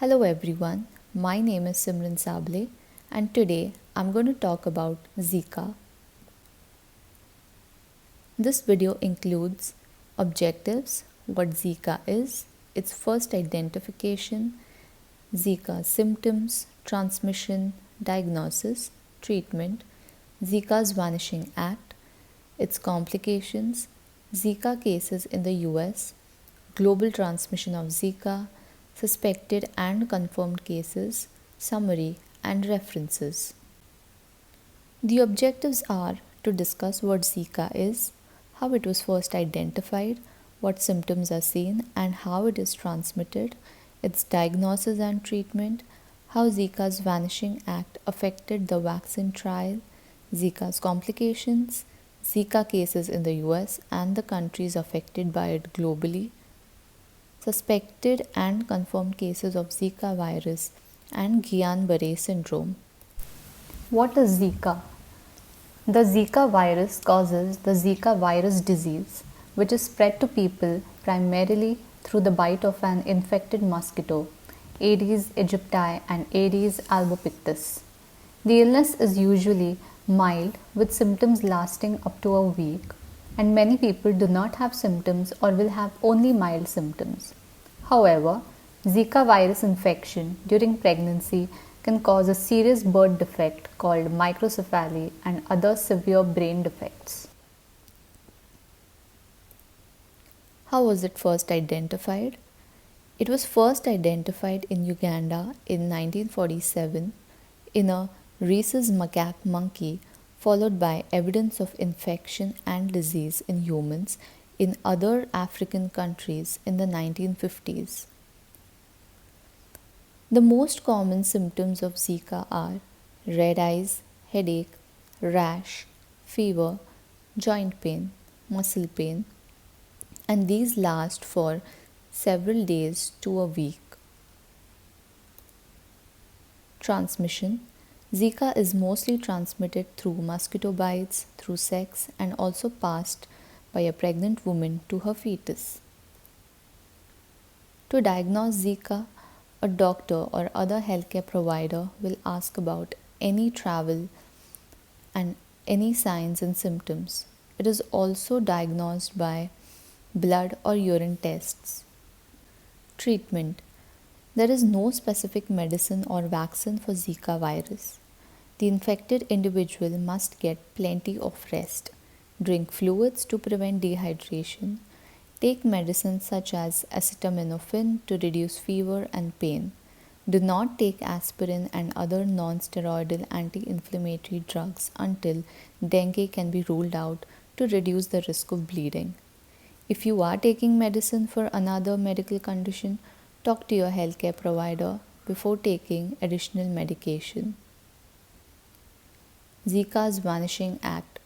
Hello everyone, my name is Simran Sable and today I'm going to talk about Zika. This video includes objectives, what Zika is, its first identification, Zika symptoms, transmission, diagnosis, treatment, Zika's Vanishing Act, its complications, Zika cases in the US, global transmission of Zika, suspected and confirmed cases, summary, and references. The objectives are to discuss what Zika is, how it was first identified, what symptoms are seen, and how it is transmitted, its diagnosis and treatment, how Zika's Vanishing Act affected the vaccine trial, Zika's complications, Zika cases in the US and the countries affected by it globally, suspected and confirmed cases of Zika virus and Guillain-Barré syndrome. What is Zika? The Zika virus causes the Zika virus disease, which is spread to people primarily through the bite of an infected mosquito, Aedes aegypti and Aedes albopictus. The illness is usually mild with symptoms lasting up to a week, and many people do not have symptoms or will have only mild symptoms. However, Zika virus infection during pregnancy can cause a serious birth defect called microcephaly and other severe brain defects. How was it first identified? It was first identified in Uganda in 1947 in a rhesus macaque monkey, followed by evidence of infection and disease in humans in other African countries in the 1950s. The most common symptoms of Zika are red eyes, headache, rash, fever, joint pain, muscle pain, and these last for several days to a week. Transmission. Zika is mostly transmitted through mosquito bites, through sex, and also passed by a pregnant woman to her fetus. To diagnose Zika, a doctor or other healthcare provider will ask about any travel and any signs and symptoms. It is also diagnosed by blood or urine tests. Treatment. There is no specific medicine or vaccine for Zika virus. The infected individual must get plenty of rest, drink fluids to prevent dehydration, take medicines such as acetaminophen to reduce fever and pain. Do not take aspirin and other non-steroidal anti-inflammatory drugs until dengue can be ruled out to reduce the risk of bleeding. If you are taking medicine for another medical condition, talk to your healthcare provider before taking additional medication. Zika's Vanishing Act.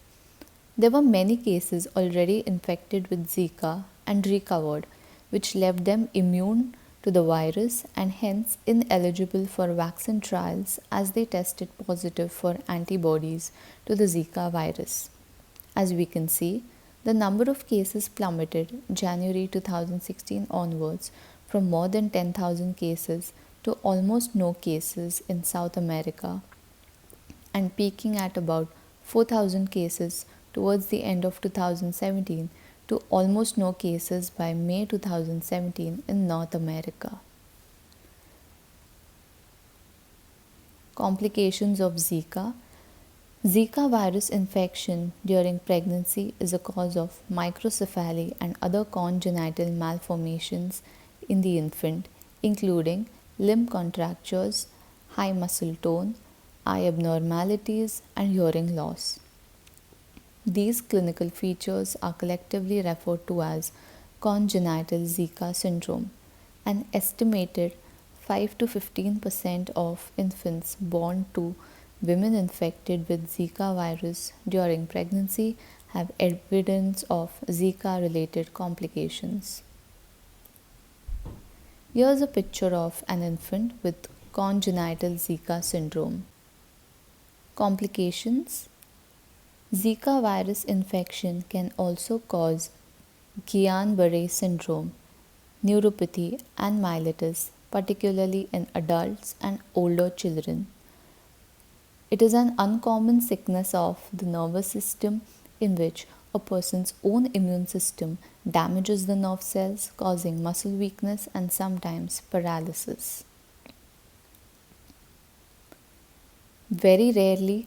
There were many cases already infected with Zika and recovered, which left them immune to the virus and hence ineligible for vaccine trials as they tested positive for antibodies to the Zika virus. As we can see, the number of cases plummeted January 2016 onwards from more than 10,000 cases to almost no cases in South America and peaking at about 4,000 cases towards the end of 2017 to almost no cases by May 2017 in North America. Complications of Zika. Zika virus infection during pregnancy is a cause of microcephaly and other congenital malformations in the infant, including limb contractures, high muscle tone, eye abnormalities, and hearing loss. These clinical features are collectively referred to as congenital Zika syndrome. An estimated 5 to 15% of infants born to women infected with Zika virus during pregnancy have evidence of Zika related complications. Here's a picture of an infant with congenital Zika syndrome. Complications. Zika virus infection can also cause Guillain-Barré syndrome, neuropathy and myelitis, particularly in adults and older children. It is an uncommon sickness of the nervous system in which a person's own immune system damages the nerve cells, causing muscle weakness and sometimes paralysis. Very rarely,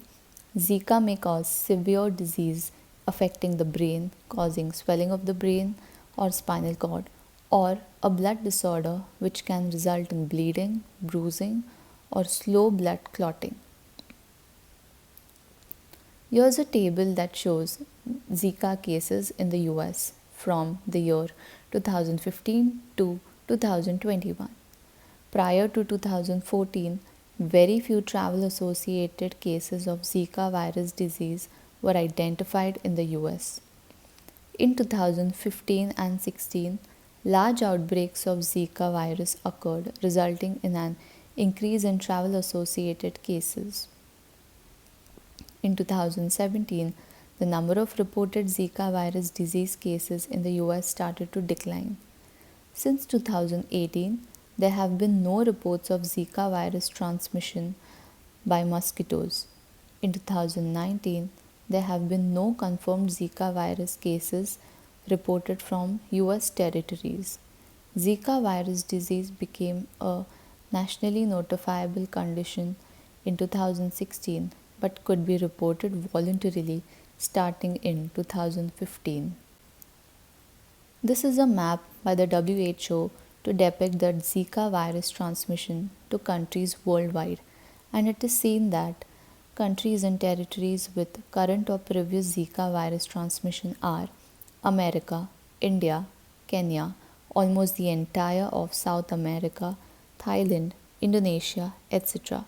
Zika may cause severe disease affecting the brain, causing swelling of the brain or spinal cord, or a blood disorder which can result in bleeding, bruising, or slow blood clotting. Here's a table that shows Zika cases in the US from the year 2015 to 2021. Prior to 2014, very few travel associated cases of Zika virus disease were identified in the US. In 2015 and 16, large outbreaks of Zika virus occurred, resulting in an increase in travel associated cases. In 2017, the number of reported Zika virus disease cases in the US started to decline. Since 2018, there have been no reports of Zika virus transmission by mosquitoes. In 2019, there have been no confirmed Zika virus cases reported from US territories. Zika virus disease became a nationally notifiable condition in 2016 but could be reported voluntarily starting in 2015. This is a map by the WHO to depict the Zika virus transmission to countries worldwide, and it is seen that countries and territories with current or previous Zika virus transmission are America, India, Kenya, almost the entire of South America, Thailand, Indonesia, etc.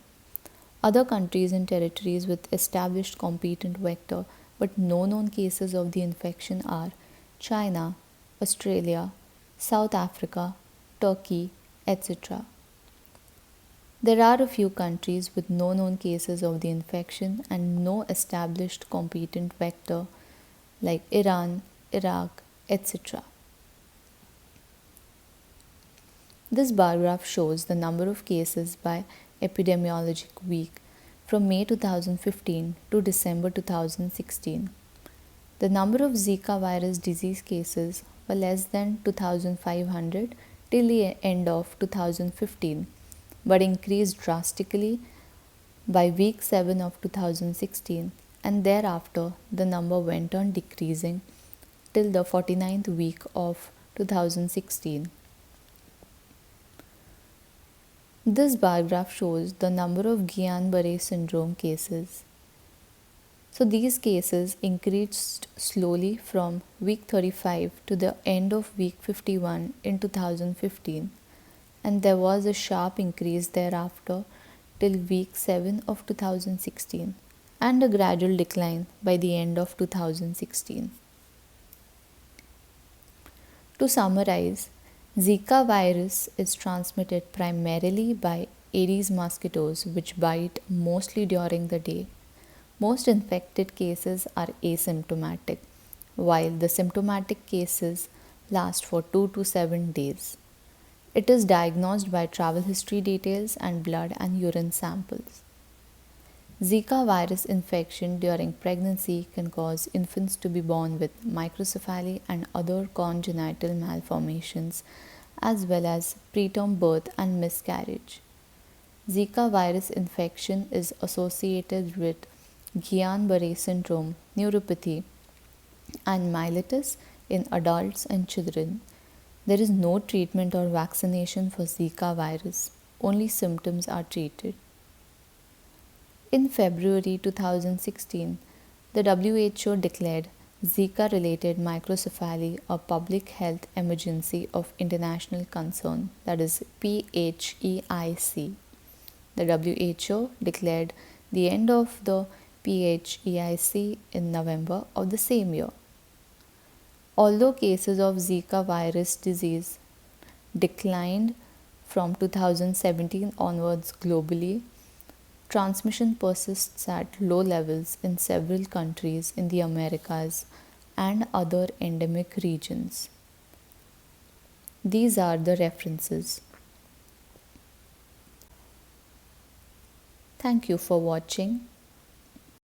Other countries and territories with established competent vector but no known cases of the infection are China, Australia, South Africa, Turkey, etc. There are a few countries with no known cases of the infection and no established competent vector like Iran, Iraq, etc. This bar graph shows the number of cases by epidemiologic week from May 2015 to December 2016. The number of Zika virus disease cases were less than 2,500 till the end of 2015, but increased drastically by week 7 of 2016, and thereafter the number went on decreasing till the 49th week of 2016. This bar graph shows the number of Guillain-Barré syndrome cases. So these cases increased slowly from week 35 to the end of week 51 in 2015, and there was a sharp increase thereafter till week 7 of 2016 and a gradual decline by the end of 2016. To summarize, Zika virus is transmitted primarily by Aedes mosquitoes which bite mostly during the day. Most infected cases are asymptomatic, while the symptomatic cases last for 2 to 7 days. It is diagnosed by travel history details and blood and urine samples. Zika virus infection during pregnancy can cause infants to be born with microcephaly and other congenital malformations, as well as preterm birth and miscarriage. Zika virus infection is associated with Guillain-Barré syndrome, neuropathy, and myelitis in adults and children. There is no treatment or vaccination for Zika virus. Only symptoms are treated. In February 2016, the WHO declared Zika-related microcephaly a public health emergency of international concern, that is PHEIC. The WHO declared the end of the PHEIC in November of the same year. Although cases of Zika virus disease declined from 2017 onwards globally, transmission persists at low levels in several countries in the Americas and other endemic regions. These are the references. Thank you for watching.